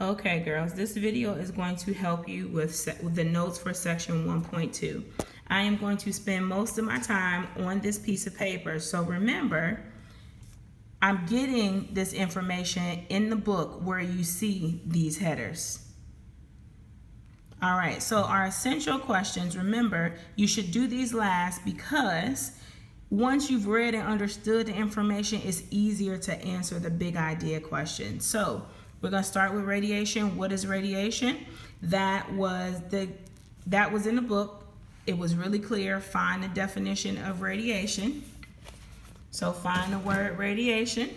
Okay, girls, this video is going to help you with the notes for section 1.2. I am going to spend most of my time on this piece of paper. So remember, I'm getting this information in the book where you see these headers. All right, so our essential questions, remember, you should do these last because once you've read and understood the information, it's easier to answer the big idea question. So we're going to start with radiation. What is radiation? That was in the book. It was really clear. Find the definition of radiation. So find the word radiation.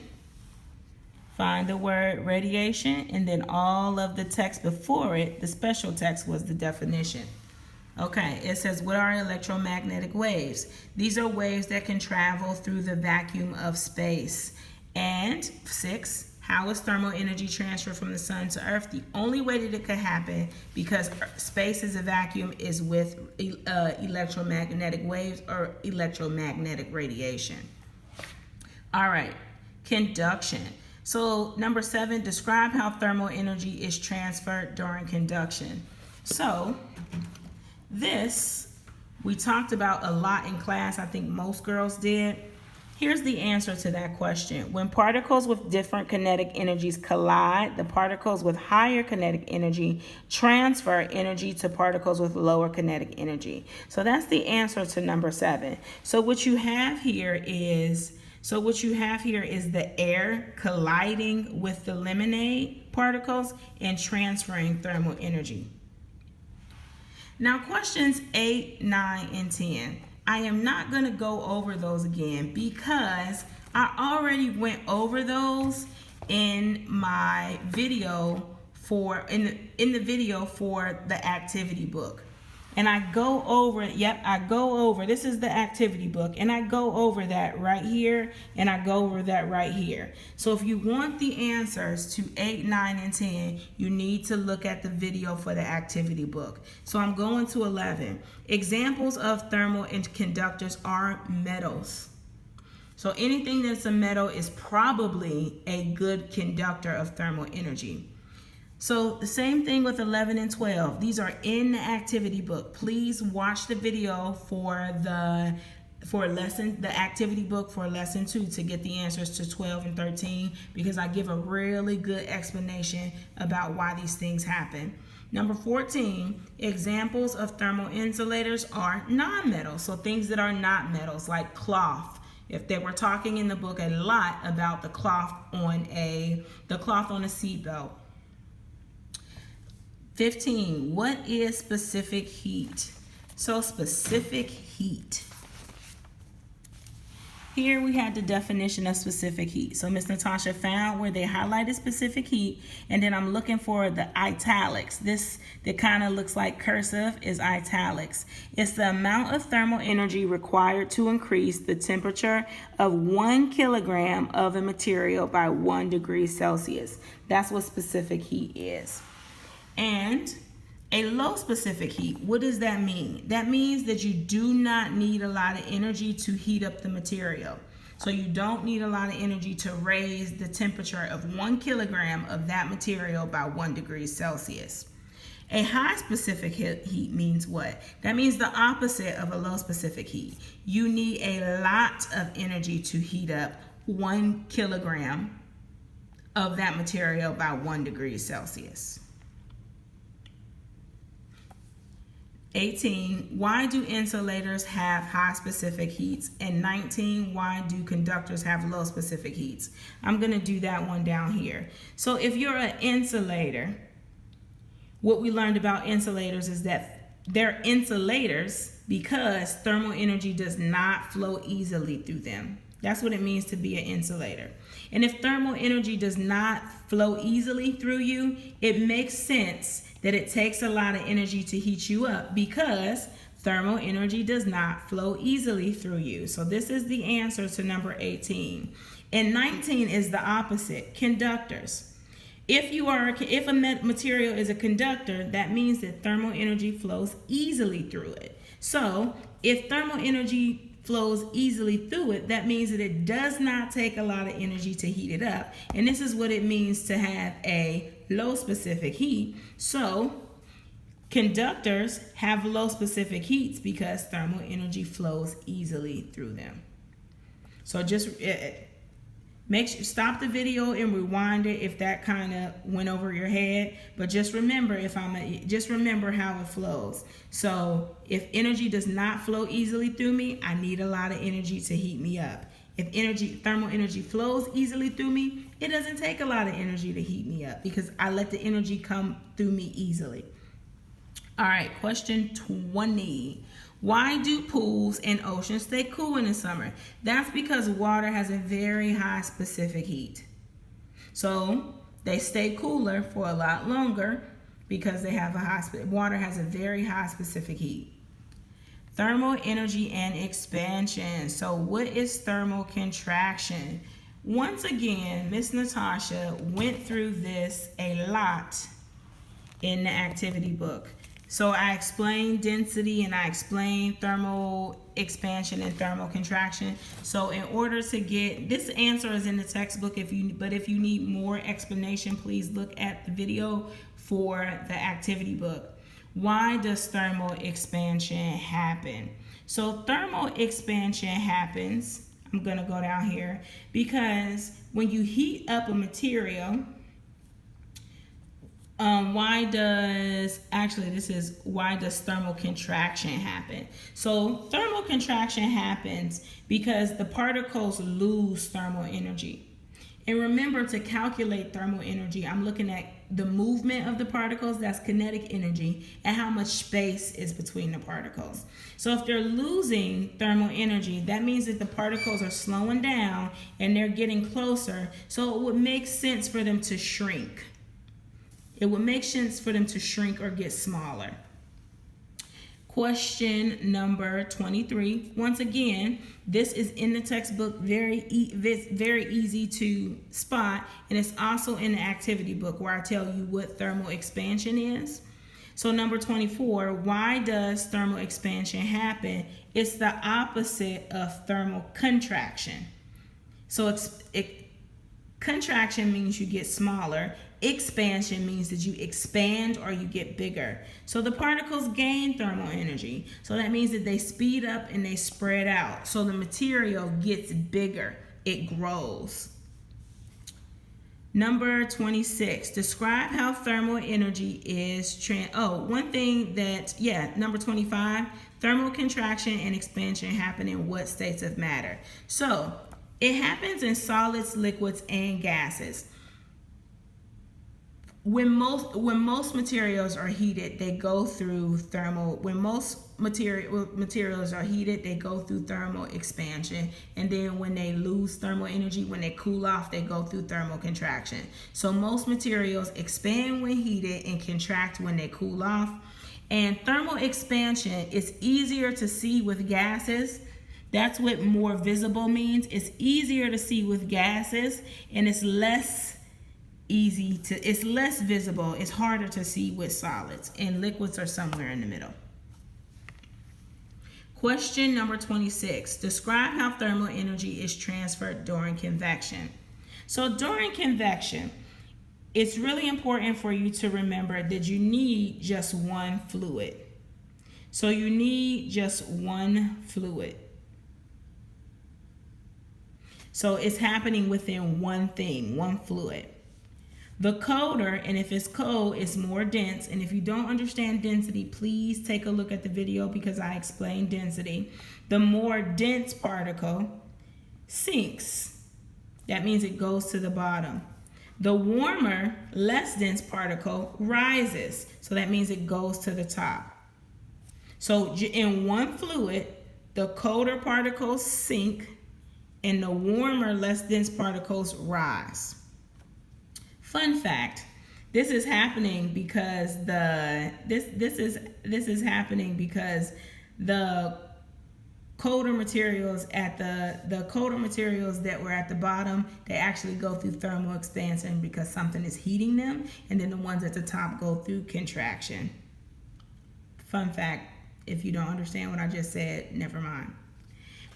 Find the word radiation, and then all of the text before it, the special text, was the definition. Okay, it says, what are electromagnetic waves? These are waves that can travel through the vacuum of space. And 6, how is thermal energy transferred from the sun to earth? The only way that it could happen, because space is a vacuum, is with electromagnetic waves or electromagnetic radiation. All right, conduction. So number 7, describe how thermal energy is transferred during conduction. So this we talked about a lot in class. I think most girls did. Here's the answer to that question. When particles with different kinetic energies collide, the particles with higher kinetic energy transfer energy to particles with lower kinetic energy. So that's the answer to number 7. So what you have here is the air colliding with the lemonade particles and transferring thermal energy. Now questions 8, 9, and 10. I am not going to go over those again because I already went over those in my video in the video for the activity book. And I go over, this is the activity book, and I go over that right here, and I go over that right here. So if you want the answers to 8, 9, and 10, you need to look at the video for the activity book. So I'm going to 11. Examples of thermal conductors are metals. So anything that's a metal is probably a good conductor of thermal energy. So the same thing with 11 and 12. These are in the activity book. Please watch the video for the activity book for lesson 2 to get the answers to 12 and 13, because I give a really good explanation about why these things happen. Number 14, examples of thermal insulators are non-metals. So things that are not metals, like cloth. If they were talking in the book a lot about the cloth on a seatbelt. 15, what is specific heat? So specific heat. Here we had the definition of specific heat. So Miss Natasha found where they highlighted specific heat, and then I'm looking for the italics. This that kind of looks like cursive is italics. It's the amount of thermal energy required to increase the temperature of 1 kilogram of a material by 1 degree Celsius. That's what specific heat is. And a low specific heat, what does that mean? That means that you do not need a lot of energy to heat up the material. So you don't need a lot of energy to raise the temperature of 1 kilogram of that material by 1 degree Celsius. A high specific heat means what? That means the opposite of a low specific heat. You need a lot of energy to heat up 1 kilogram of that material by 1 degree Celsius. 18, why do insulators have high specific heats? And 19, why do conductors have low specific heats? I'm going to do that one down here. So if you're an insulator, what we learned about insulators is that they're insulators because thermal energy does not flow easily through them. That's what it means to be an insulator. And if thermal energy does not flow easily through you, it makes sense that it takes a lot of energy to heat you up because thermal energy does not flow easily through you. So this is the answer to number 18. And 19 is the opposite, conductors. If a material is a conductor, that means that thermal energy flows easily through it. So if thermal energy flows easily through it, that means that it does not take a lot of energy to heat it up. And this is what it means to have a low specific heat. So conductors have low specific heats because thermal energy flows easily through them. So just stop the video and rewind it if that kind of went over your head. But just remember, just remember how it flows. So if energy does not flow easily through me, I need a lot of energy to heat me up. If thermal energy flows easily through me, it doesn't take a lot of energy to heat me up because I let the energy come through me easily. All right, question 20. Why do pools and oceans stay cool in the summer? That's because water has a very high specific heat. So they stay cooler for a lot longer because they have water has a very high specific heat. Thermal energy and expansion. So what is thermal contraction? Once again, Miss Natasha went through this a lot in the activity book. So I explained density and I explained thermal expansion and thermal contraction. So in order to get, this answer is in the textbook, if you need more explanation, please look at the video for the activity book. Why does thermal expansion happen? So thermal expansion happens, I'm gonna go down here, because when you heat up a material, why does thermal contraction happen? So thermal contraction happens because the particles lose thermal energy. And remember, to calculate thermal energy, I'm looking at the movement of the particles, that's kinetic energy, and how much space is between the particles. So if they're losing thermal energy, that means that the particles are slowing down and they're getting closer. So it would make sense for them to shrink. It would make sense for them to shrink or get smaller. Question number 23. Once again, this is in the textbook, very easy to spot, and it's also in the activity book where I tell you what thermal expansion is. So number 24, why does thermal expansion happen? It's the opposite of thermal contraction. So contraction means you get smaller. Expansion means that you expand or you get bigger. So the particles gain thermal energy. So that means that they speed up and they spread out. So the material gets bigger. It grows. Number 26, describe how thermal energy is number 25, thermal contraction and expansion happen in what states of matter? So it happens in solids, liquids, and gases. When most materials are heated, they go through thermal. When most materials are heated, they go through thermal expansion, and then when they lose thermal energy, when they cool off, they go through thermal contraction. So most materials expand when heated and contract when they cool off. And thermal expansion is easier to see with gases. That's what more visible means. It's easier to see with gases, and it's less visible. It's harder to see with solids, and liquids are somewhere in the middle. Question number 26, describe how thermal energy is transferred during convection. So during convection, it's really important for you to remember that you need just one fluid. So you need just one fluid. So it's happening within one thing, one fluid. The colder, and if it's cold, it's more dense. And if you don't understand density, please take a look at the video because I explain density. The more dense particle sinks. That means it goes to the bottom. The warmer, less dense particle rises. So that means it goes to the top. So in one fluid, the colder particles sink and the warmer, less dense particles rise. Fun fact, this is happening because the colder materials that were at the bottom, they actually go through thermal expansion because something is heating them, and then the ones at the top go through contraction. Fun fact, if you don't understand what I just said, never mind.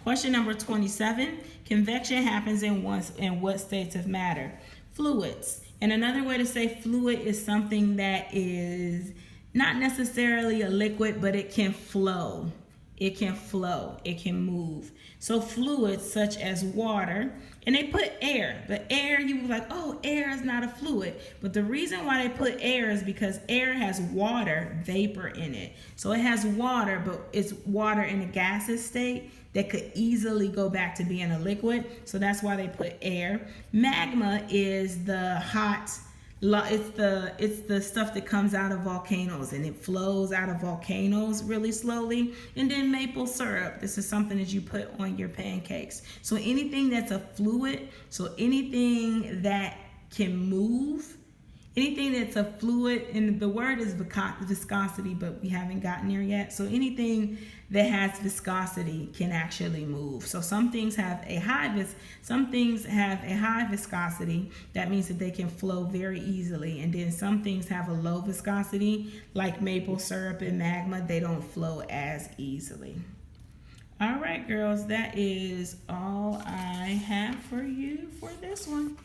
Question number 27, convection happens in what states of matter? Fluids. And another way to say fluid is something that is not necessarily a liquid, but it can flow. It can flow. It can move. So fluids such as water, and they put air. But air, you were like, oh, air is not a fluid. But the reason why they put air is because air has water vapor in it. So it has water, but it's water in a gaseous state that could easily go back to being a liquid. So that's why they put air. Magma is the hot, it's the stuff that comes out of volcanoes, and it flows out of volcanoes really slowly. And then maple syrup, this is something that you put on your pancakes. So anything that's a fluid, so anything that can move, anything that's a fluid, and the word is viscosity, but we haven't gotten there yet. So anything that has viscosity can actually move. So some things have a high viscosity. That means that they can flow very easily. And then some things have a low viscosity, like maple syrup and magma. They don't flow as easily. All right, girls, that is all I have for you for this one.